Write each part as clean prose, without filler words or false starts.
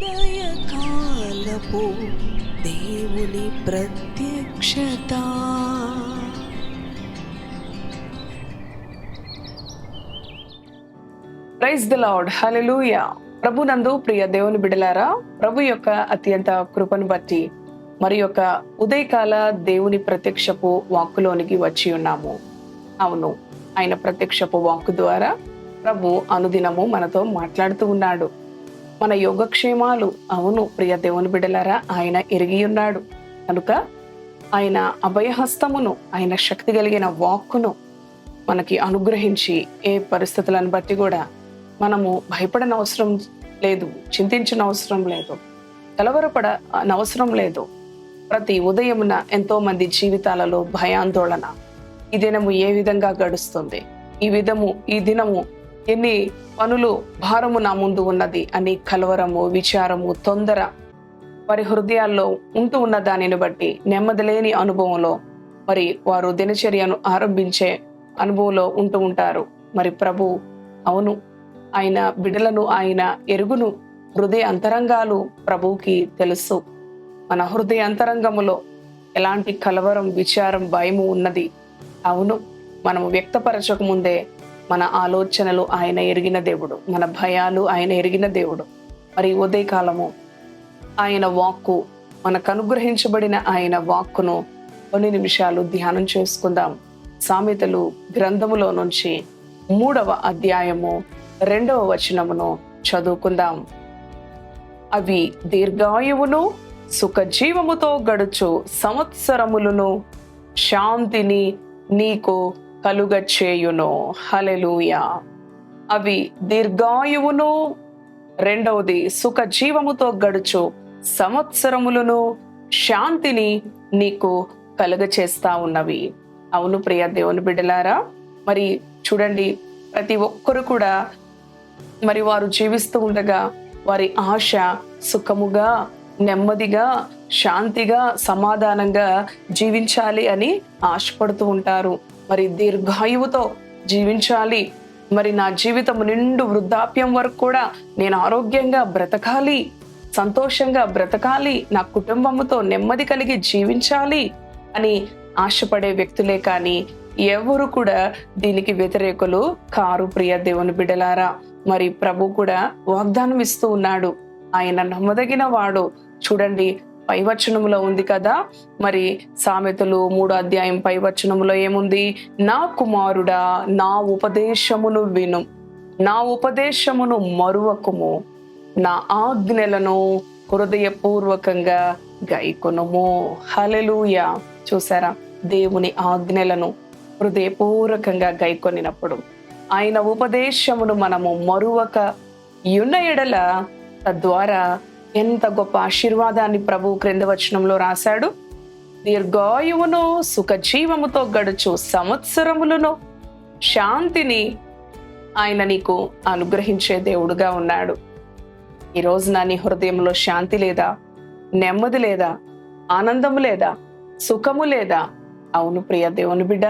ఉదయకాలపు దేవుని ప్రత్యక్షత. ప్రైజ్ ది లార్డ్, హల్లెలూయా. ప్రభునందు ప్రియ దేవుని బిడ్డలారా, ప్రభు యొక్క అత్యంత కృపను బట్టి మరి యొక్క ఉదయకాల దేవుని ప్రత్యక్షపు వాక్కులోనికి వచ్చి ఉన్నాము. అవును, ఆయన ప్రత్యక్షపు వాక్కు ద్వారా ప్రభు అనుదినము మనతో మాట్లాడుతూ ఉన్నాడు. మన యోగక్షేమాలు, అవును ప్రియ దేవుని బిడ్డలారా, ఆయన ఎరిగి ఉన్నాడు కనుక ఆయన అభయహస్తమును, ఆయన శక్తి కలిగిన వాక్కును మనకి అనుగ్రహించి ఏ పరిస్థితులను బట్టి కూడా మనము భయపడని అవసరం లేదు, చింతించిన అవసరం లేదు, కలవరపడనవసరం లేదు. ప్రతి ఉదయమున ఎంతో మంది జీవితాలలో భయాందోళన, ఈ దినము ఏ విధంగా గడుస్తుంది, ఈ దినము ఎన్ని పనులు భారము నా ముందు ఉన్నది అని కలవరము, విచారము, తొందర వారి హృదయాల్లో ఉంటూ ఉన్న దానిని బట్టి నెమ్మది లేని అనుభవంలో మరి వారు దినచర్యను ఆరంభించే అనుభవంలో ఉంటూ ఉంటారు. మరి ప్రభు అవును, ఆయన బిడ్డలను ఆయన ఎరుగును. హృదయ అంతరంగాలు ప్రభువుకి తెలుసు. మన హృదయ అంతరంగములో ఎలాంటి కలవరం, విచారం, భయము ఉన్నది. అవును, మనము వ్యక్తపరచక ముందే మన ఆలోచనలు ఆయన ఎరిగిన దేవుడు, మన భయాలు ఆయన ఎరిగిన దేవుడు. మరి ఉదయకాలము ఆయన వాక్కు, మనకు అనుగ్రహించబడిన ఆయన వాక్కును కొన్ని నిమిషాలు ధ్యానం చేసుకుందాం. సామెతలు గ్రంథములో నుంచి 3వ అధ్యాయము 2వ వచనమును చదువుకుందాం. అవి దీర్ఘాయువును సుఖజీవముతో గడుచు సంవత్సరములను శాంతిని నీకు కలుగచేయును. హల్లెలూయా. అవి దీర్ఘాయువును, రెండవది సుఖజీవముతో గడుచు సంవత్సరములను శాంతిని నీకు కలుగచేస్తా ఉన్నవి. అవును ప్రియ దేవుని బిడ్డలారా, మరి చూడండి, ప్రతి ఒక్కరు కూడా మరి వారు జీవిస్తూ ఉండగా వారి ఆశ సుఖముగా, నెమ్మదిగా, శాంతిగా, సమాధానంగా జీవించాలి అని ఆశపడుతూ ఉంటారు. మరి దీర్ఘాయువుతో జీవించాలి, మరి నా జీవితం నిండు వృద్ధాప్యం వరకు కూడా నేను ఆరోగ్యంగా బ్రతకాలి, సంతోషంగా బ్రతకాలి, నా కుటుంబముతో నెమ్మది కలిగి జీవించాలి అని ఆశపడే వ్యక్తులే కానీ ఎవరు కూడా దీనికి వ్యతిరేకులు కారు. ప్రియ దేవుని బిడ్డలారా, మరి ప్రభు కూడా వాగ్దానం ఇస్తూ ఉన్నాడు. ఆయన నమ్మదగిన వాడు. చూడండి, పైవచనములో ఉంది కదా, మరి సామెతలు 3వ అధ్యాయం పైవచనములో ఏముంది? నా కుమారుడా, నా ఉపదేశమును విను, నా ఉపదేశమును మరువకుము, నా ఆజ్ఞలను హృదయపూర్వకంగా గైకొనుము. హల్లెలూయా. చూసారా, దేవుని ఆజ్ఞలను హృదయపూర్వకంగా గైకొనినప్పుడు ఆయన ఉపదేశమును మనము మరువక యున్న ఎడల తద్వారా ఎంత గొప్ప ఆశీర్వాదాన్ని ప్రభు క్రింద వచనంలో రాశాడు. దీర్ఘాయువును సుఖజీవముతో గడుచు సంవత్సరములను శాంతిని ఆయన నీకు అనుగ్రహించే దేవుడుగా ఉన్నాడు. ఈ రోజున నీ హృదయంలో శాంతి లేదా, నెమ్మది లేదా, ఆనందము లేదా, సుఖము లేదా? అవును ప్రియ దేవుని బిడ్డ,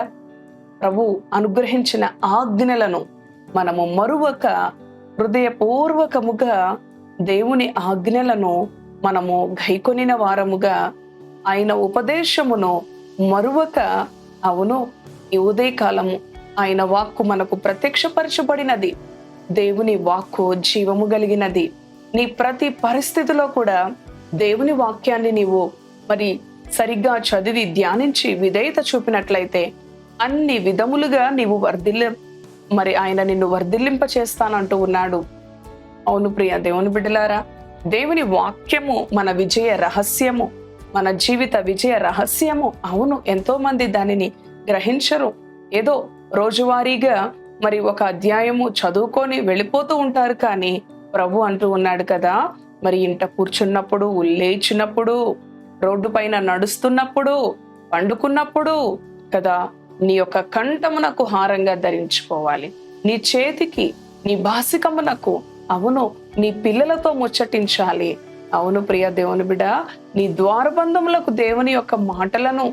ప్రభు అనుగ్రహించిన ఆజ్ఞలను మనము మరువక హృదయపూర్వకముగా దేవుని ఆజ్ఞలను మనము గైకొనిన వారముగా ఆయన ఉపదేశమును మరువక, అవును ఈ ఉదయకాలము ఆయన వాక్కు మనకు ప్రత్యక్షపరచబడినది. దేవుని వాక్కు జీవము కలిగినది. నీ ప్రతి పరిస్థితిలో కూడా దేవుని వాక్యాన్ని నీవు మరి సరిగ్గా చదివి ధ్యానించి విధేయత చూపినట్లయితే అన్ని విధములుగా నీవు మరి ఆయన నిన్ను వర్ధిల్లింప చేస్తానంటూ ఉన్నాడు. అవును ప్రియ దేవుని బిడ్డలారా, దేవుని వాక్యము మన విజయ రహస్యము, మన జీవిత విజయ రహస్యము. అవును, ఎంతో మంది దానిని గ్రహించరు. ఏదో రోజువారీగా మరి ఒక అధ్యాయము చదువుకొని వెళ్ళిపోతూ ఉంటారు. కానీ ప్రభు అంటూ ఉన్నాడు కదా, మరి ఇంట కూర్చున్నప్పుడు, లేచినప్పుడు, రోడ్డు పైన నడుస్తున్నప్పుడు, పండుకున్నప్పుడు కదా నీ యొక్క కంఠమునకు హారంగా ధరించుకోవాలి, నీ చేతికి, నీ బాసికమునకు, అవును నీ పిల్లలతో ముచ్చటించాలి. అవును ప్రియ దేవుని బిడ్డ, నీ ద్వారబంధములకు దేవుని యొక్క మాటలను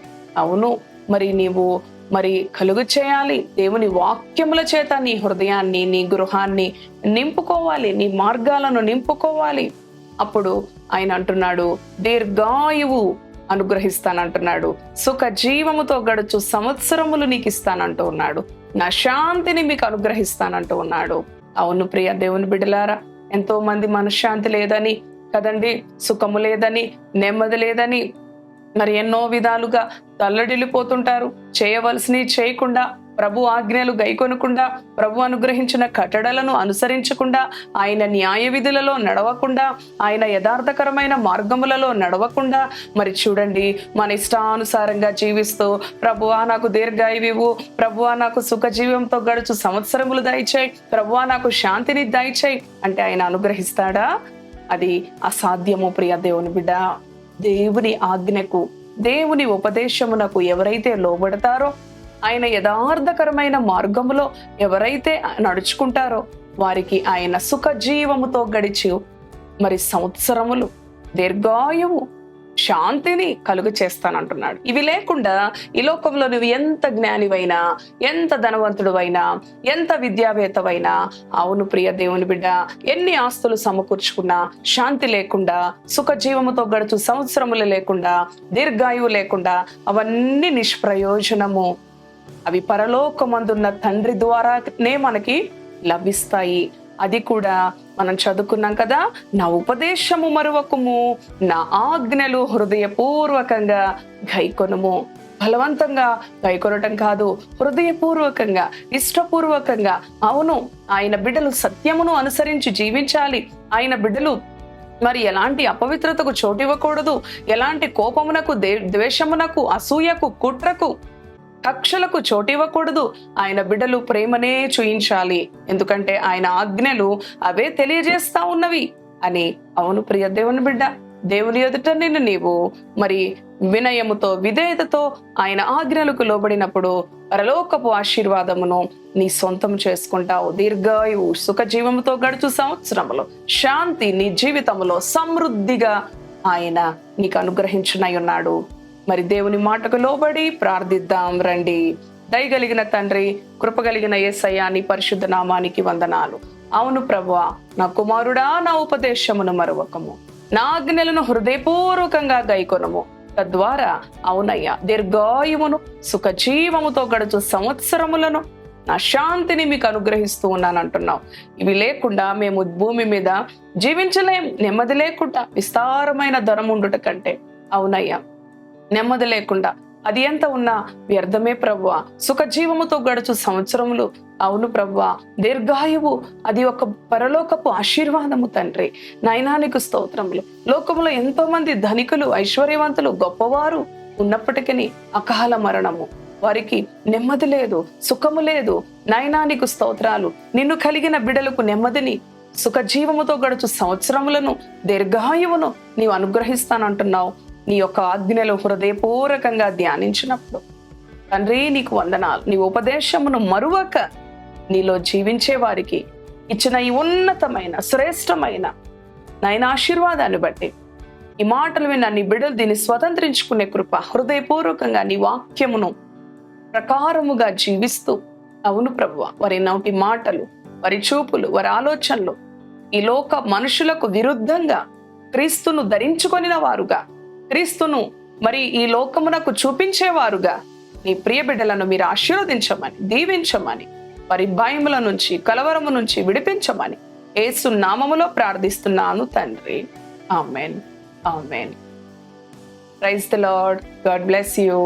అవును మరి నీవు మరి కలుగు చేయాలి. దేవుని వాక్యముల చేత నీ హృదయాన్ని, నీ గృహాన్ని నింపుకోవాలి, నీ మార్గాలను నింపుకోవాలి. అప్పుడు ఆయన అంటున్నాడు, దీర్ఘాయువు అనుగ్రహిస్తానంటున్నాడు, సుఖ జీవముతో గడుచు సంవత్సరములు నీకు ఇస్తానంటూ ఉన్నాడు, నా శాంతిని మీకు అనుగ్రహిస్తానంటూ ఉన్నాడు. అవును ప్రియ దేవుని బిడ్డలారా, ఎంతో మంది మనశ్శాంతి లేదని కదండి, సుఖము లేదని, నెమ్మది లేదని మరి ఎన్నో విధాలుగా తల్లడిల్లిపోతుంటారు. చేయవలసినవి చేయకుండా, ప్రభు ఆజ్ఞలు గైకొనకుండా, ప్రభు అనుగ్రహించిన కట్టడలను అనుసరించకుండా, ఆయన న్యాయ విధులలో నడవకుండా, ఆయన యథార్థకరమైన మార్గములలో నడవకుండా, మరి చూడండి మన ఇష్టానుసారంగా జీవిస్తూ, ప్రభువా నాకు దీర్ఘాయువు, ప్రభువా నాకు సుఖ జీవంతో గడుచు సంవత్సరములు దయచేయి, ప్రభువా నాకు శాంతిని దయచేయి అంటే ఆయన అనుగ్రహిస్తాడా? అది అసాధ్యము ప్రియ దేవుని బిడ్డ. దేవుని ఆజ్ఞకు, దేవుని ఉపదేశమునకు ఎవరైతే లోబడతారో, ఆయన యథార్థకరమైన మార్గములో ఎవరైతే నడుచుకుంటారో వారికి ఆయన సుఖ జీవముతో గడిచి మరి సంవత్సరములు, దీర్ఘాయువు, శాంతిని కలుగు చేస్తానంటున్నాడు. ఇవి లేకుండా ఈ లోకంలో నువ్వు ఎంత జ్ఞానివైనా, ఎంత ధనవంతుడువైనా, ఎంత విద్యావేత్తవైనా, అవును ప్రియ దేవుని బిడ్డ, ఎన్ని ఆస్తులు సమకూర్చుకున్నా శాంతి లేకుండా, సుఖ జీవముతో గడుచు సంవత్సరములు లేకుండా, దీర్ఘాయువు లేకుండా అవన్నీ నిష్ప్రయోజనము. అవి పరలోకమందున్న తండ్రి ద్వారానే మనకి లభిస్తాయి. అది కూడా మనం చదువుకున్నాం కదా, నా ఉపదేశము మరువకుము, నా ఆజ్ఞలు హృదయపూర్వకంగా గైకొనుము. బలవంతంగా గైకొనటం కాదు, హృదయపూర్వకంగా, ఇష్టపూర్వకంగా. అవును, ఆయన బిడ్డలు సత్యమును అనుసరించి జీవించాలి. ఆయన బిడ్డలు మరి ఎలాంటి అపవిత్రతకు చోటివ్వకూడదు, ఎలాంటి కోపమునకు, ద్వేషమునకు, అసూయకు, కుట్రకు, కక్షలకు చోటివ్వకూడదు. ఆయన బిడ్డలు ప్రేమనే చూయించాలి, ఎందుకంటే ఆయన ఆజ్ఞలు అవే తెలియజేస్తా ఉన్నవి అని. అవును ప్రియ దేవుని బిడ్డ, దేవుని ఎదుట నిన్ను నీవు మరి వినయముతో, విధేయతతో ఆయన ఆజ్ఞలకు లోబడినప్పుడు పరలోకపు ఆశీర్వాదమును నీ సొంతం చేసుకుంటావు. దీర్ఘాయువు, సుఖ జీవముతో గడుచు సంవత్సరములో శాంతి నీ జీవితంలో సమృద్ధిగా ఆయన నీకు అనుగ్రహించునై ఉన్నాడు. మరి దేవుని మాటకు లోబడి ప్రార్థిద్దాం రండి. దయగలిగిన తండ్రి, కృపగలిగిన యేసయ్య, నీ పరిశుద్ధ నామానికి వందనాలు. అవును ప్రభువా, నా కుమారుడా, నా ఉపదేశమును మరువకము, నా ఆజ్ఞలను హృదయపూర్వకంగా గైకొనము. తద్వారా అవునయ్యా, దీర్ఘాయువును, సుఖ జీవముతో గడుచు సంవత్సరములను, నా శాంతిని మీకు అనుగ్రహిస్తూ ఉన్నాను అంటున్నావు. ఇవి లేకుండా మేము భూమి మీద జీవించలేం. నెమ్మది లేకుండా విస్తారమైన ధనం ఉండుట కంటే, అవునయ్యా, నెమ్మది లేకుండా అది ఎంత ఉన్నా వ్యర్థమే ప్రభువా. సుఖ జీవముతో గడుచు సంవత్సరములు, అవును ప్రభువా, దీర్ఘాయువు అది ఒక పరలోకపు ఆశీర్వాదము తండ్రి. నయనానికి స్తోత్రములు. లోకములో ఎంతో మంది ధనికులు, ఐశ్వర్యవంతులు, గొప్పవారు ఉన్నప్పటికీ అకాల మరణము, వారికి నెమ్మది లేదు, సుఖము లేదు. నయనానికి స్తోత్రాలు. నిన్ను కలిగిన బిడ్డలకు నెమ్మదిని, సుఖ జీవముతో గడుచు సంవత్సరములను, దీర్ఘాయువును నీవు అనుగ్రహిస్తానంటున్నావు. నీ యొక్క ఆజ్ఞలు హృదయపూర్వకంగా ధ్యానించినప్పుడు తండ్రి నీకు వందనాలు. నీ ఉపదేశమును మరువక నీలో జీవించే వారికి ఇచ్చిన ఈ ఉన్నతమైన, శ్రేష్టమైన నాయన ఆశీర్వాదాన్ని బట్టి ఈ మాటలు విన్న నీ బిడ్డలు దీన్ని స్వతంత్రించుకునే కృప, హృదయపూర్వకంగా నీ వాక్యమును ప్రకారముగా జీవిస్తూ, అవును ప్రభువా, వారి నోటి మాటలు, వారి చూపులు, వారి ఆలోచనలు ఈ లోక మనుషులకు విరుద్ధంగా క్రీస్తును ధరించుకొనిన వారుగా, క్రీస్తును మరి ఈ లోకమునకు చూపించేవారుగా నీ ప్రియ బిడ్డలను మీరు ఆశీర్వదించమని, దీవించమని, వారి భయముల నుంచి, కలవరము నుంచి విడిపించమని యేసు నామములో ప్రార్థిస్తున్నాను తండ్రి. Amen, amen. Praise the Lord. God bless you.